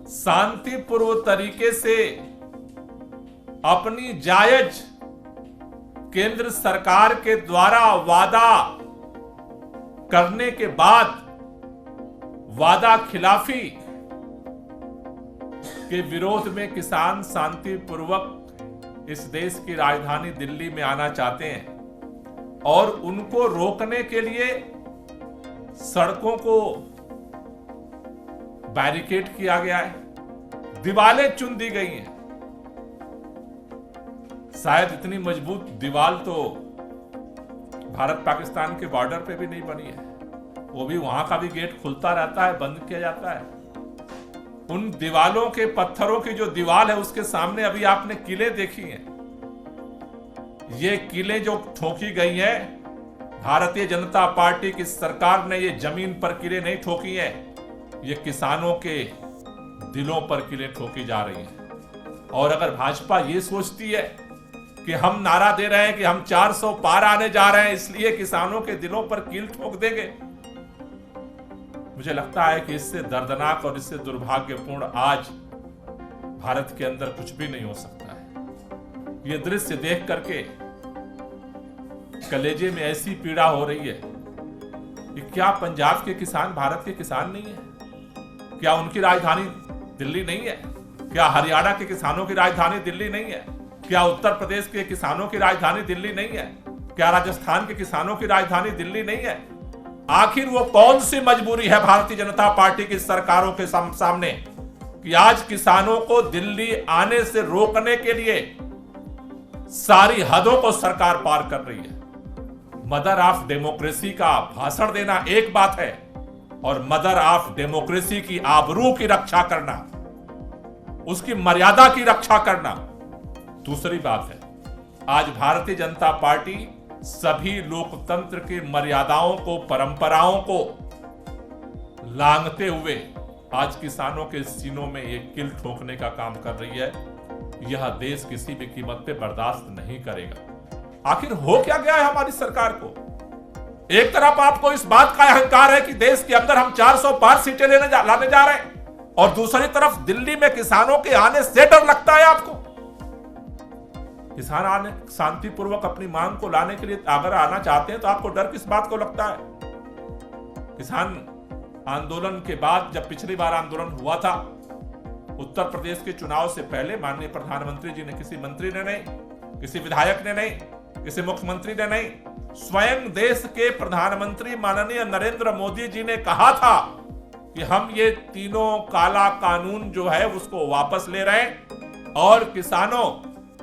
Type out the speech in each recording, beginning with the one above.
शांतिपूर्व तरीके से अपनी जायज केंद्र सरकार के द्वारा वादा करने के बाद वादा खिलाफी के विरोध में किसान शांतिपूर्वक इस देश की राजधानी दिल्ली में आना चाहते हैं और उनको रोकने के लिए सड़कों को बैरिकेड किया गया है, दीवारें चुन दी गई हैं। शायद इतनी मजबूत दीवार तो भारत पाकिस्तान के बॉर्डर पे भी नहीं बनी है, वो भी वहां का भी गेट खुलता रहता है, बंद किया जाता है। उन दीवालों के पत्थरों की जो दीवार है उसके सामने अभी आपने किले देखी हैं। ये किले जो ठोकी गई हैं, भारतीय जनता पार्टी की सरकार ने ये जमीन पर किले नहीं ठोकी हैं, ये किसानों के दिलों पर किले ठोकी जा रही हैं। और अगर भाजपा ये सोचती है कि हम नारा दे रहे हैं कि हम 400 पार आने जा रहे हैं इसलिए किसानों के दिलों पर कील ठोक देंगे, मुझे लगता है कि इससे दर्दनाक और इससे दुर्भाग्यपूर्ण आज भारत के अंदर कुछ भी नहीं हो सकता है। ये दृश्य देख करके कलेजे में ऐसी पीड़ा हो रही है कि क्या पंजाब के किसान भारत के किसान नहीं है? क्या उनकी राजधानी दिल्ली नहीं है? क्या हरियाणा के किसानों की राजधानी दिल्ली नहीं है? क्या उत्तर प्रदेश के किसानों की राजधानी दिल्ली नहीं है? क्या राजस्थान के किसानों की राजधानी दिल्ली नहीं है? आखिर वो कौन सी मजबूरी है भारतीय जनता पार्टी की सरकारों के सामने कि आज किसानों को दिल्ली आने से रोकने के लिए सारी हदों को सरकार पार कर रही है। मदर ऑफ डेमोक्रेसी का भाषण देना एक बात है और मदर ऑफ डेमोक्रेसी की आबरू की रक्षा करना, उसकी मर्यादा की रक्षा करना दूसरी बात है। आज भारतीय जनता पार्टी सभी लोकतंत्र की मर्यादाओं को, परंपराओं को लांघते हुए आज किसानों के सीनों में एक किल ठोकने का काम कर रही है। यह देश किसी भी कीमत पे बर्दाश्त नहीं करेगा। आखिर हो क्या गया है हमारी सरकार को? एक तरफ आपको इस बात का अहंकार है कि देश के अंदर हम 400 पार सीटें लाने जा रहे हैं और दूसरी तरफ दिल्ली में किसानों के आने से डर लगता है आपको। किसान आने शांतिपूर्वक अपनी मांग को लाने के लिए अगर आना चाहते हैं तो आपको डर किस बात को लगता है? किसान आंदोलन के बाद जब पिछली बार आंदोलन हुआ था उत्तर प्रदेश के चुनाव से पहले, माननीय प्रधानमंत्री जी ने, किसी मंत्री ने नहीं, किसी विधायक ने नहीं, किसी मुख्यमंत्री ने नहीं, स्वयं देश के प्रधानमंत्री माननीय नरेंद्र मोदी जी ने कहा था कि हम ये तीनों काला कानून जो है उसको वापस ले रहे हैं। और किसानों,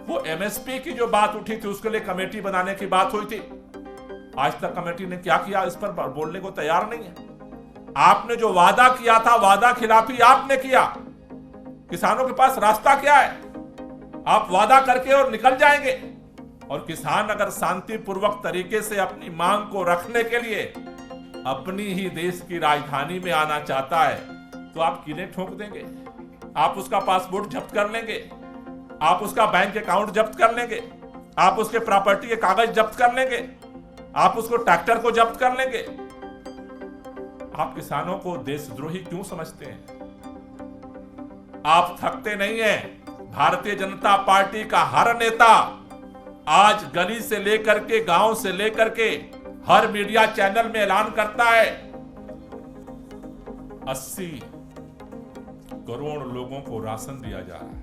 वो एमएसपी की जो बात उठी थी उसके लिए कमेटी बनाने की बात हुई थी, आज तक कमेटी ने क्या किया इस पर बोलने को तैयार नहीं है। आपने जो वादा किया था, वादा खिलाफी आपने किया। किसानों के पास रास्ता क्या है? आप वादा करके और निकल जाएंगे। और किसान अगर शांतिपूर्वक तरीके से अपनी मांग को रखने के लिए अपनी ही देश की राजधानी में आना चाहता है तो आप किले ठोक देंगे, आप उसका पासपोर्ट जब्त कर लेंगे, आप उसका बैंक अकाउंट जब्त कर लेंगे, आप उसके प्रॉपर्टी के कागज जब्त कर लेंगे, आप उसको ट्रैक्टर को जब्त कर लेंगे। आप किसानों को देशद्रोही क्यों समझते हैं? आप थकते नहीं हैं। भारतीय जनता पार्टी का हर नेता आज गली से लेकर के, गांव से लेकर के हर मीडिया चैनल में ऐलान करता है 80 करोड़ लोगों को राशन दिया जा रहा है।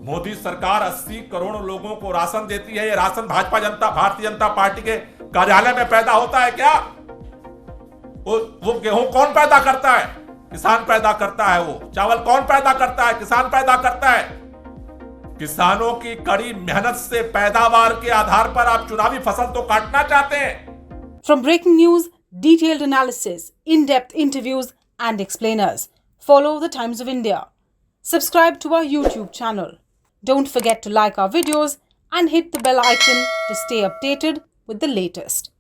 मोदी सरकार 80 करोड़ लोगों को राशन देती है। ये राशन भारतीय जनता पार्टी के कार्यालय में पैदा होता है क्या? वो गेहूं कौन पैदा करता है? किसान पैदा करता है। वो चावल कौन पैदा करता है? किसान पैदा करता है। किसानों की कड़ी मेहनत से पैदावार के आधार पर आप चुनावी फसल तो काटना चाहते हैं। From breaking news, detailed analysis, in-depth interviews and explainers, follow the Times of India. Subscribe to our YouTube channel. Don't forget to like our videos and hit the bell icon to stay updated with the latest.